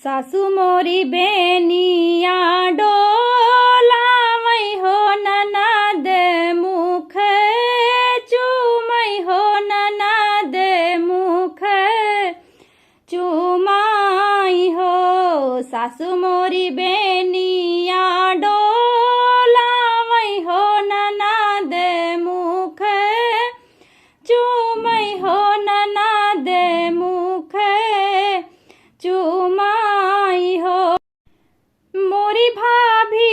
सासु मोरी बेनिया डोलावै हो ननद मुख चूमै हो ननद मुख चूमाई हो। सासु मोरी बेनिया डोलावै हो ननद मुख चूमै हो ननद मुख चूमाई हो। मोरी भाभी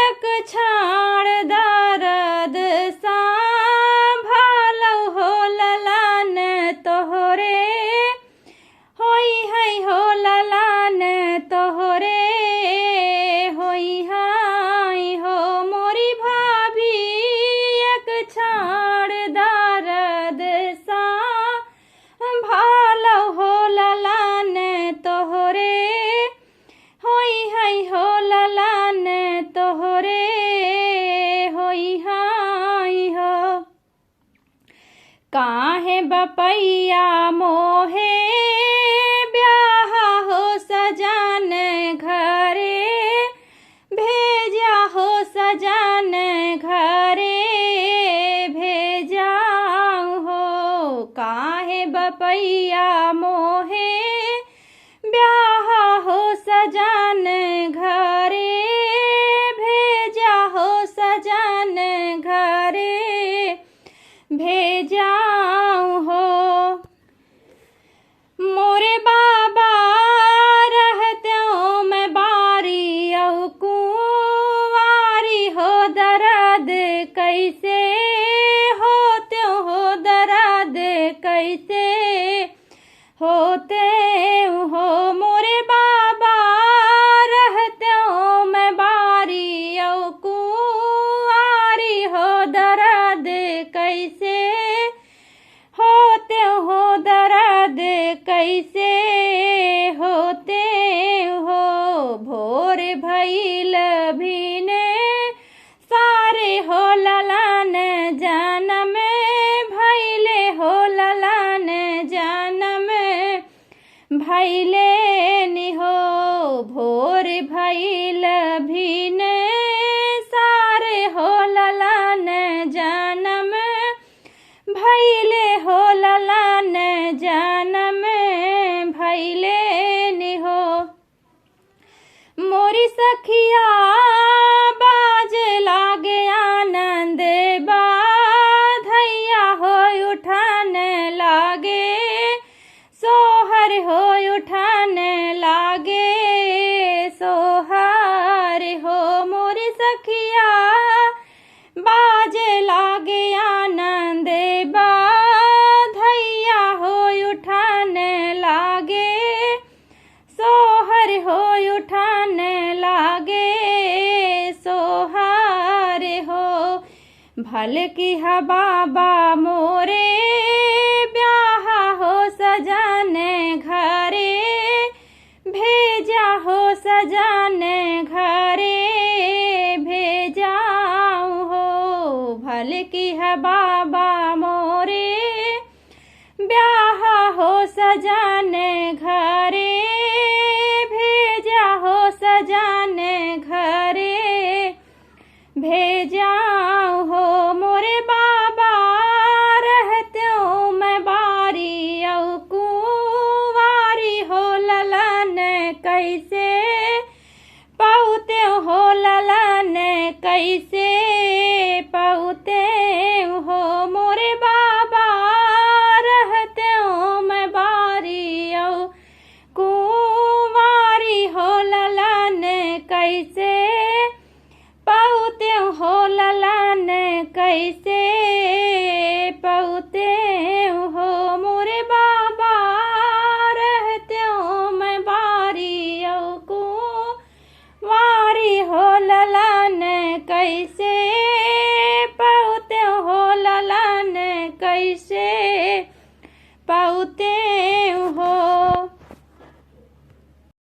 एक छाड़ दर्द संभालो हो ललन तोहरे होई है हो ललन तोहरे होई है हो। मोरी भाभी एक छाड़ दर्द संभालो हो ललन तोहरे होई है हो ललन तोहरे होई है हो। काहे बपैया मोहे ब्याह हो सजन घरे भेजा हो सजन घरे भेजा हो। काहे बपैया मोहे ब्याह हो सजन घरे भेजा हो सजन घरे भेजा हो। मोरे बाबा रहत्यों मैं बारी औ कुंवारी हो दर्द कैसे होत्यों हो दर्द कैसे होते हो। मोरे बाबा रहत्यों मैं बारी औ कुंवारी हो दर्द कैसे होते हो दर्द कैसे होते हो। भोर भइल भीने सारे हो ललन जनम भइले हो ललन जनम भइले निहो। भोर भइल भीने सारे हो ललन जनम भइले हो ललन जनम भइले निहो। मोरी सखिया बाज लागे आनंद बाधैया हो उठन लागे सोहर हो उठन लागे सोहर हो। मोरी सखिया बाज लागे आनंद बाधैया हो उठन लागे सोहर हो उठन लागे सोहर हो। भल की हा बाबा मोरे ब्याह हो सजन घरे भेजा हो सजन घरे भेजा हो। भल की है बाबा मोरे ब्याह हो सजन घरे भेजा हो सजन घरे भेजा हो। मोरे बाबा रहत्यों मैं बारी औ कुंवारी हो ललन कैसे पौते हो ललन कैसे पौते हो। मोरे बाबा रहत्यों मैं बारी औ कुंवारी हो ललन कैसे पौते हो ललन कैसे पौते हो। मोरे बाबा रहत्यों मैं बारी औ कुंवारी हो ललन कैसे पौते हो ललन कैसे।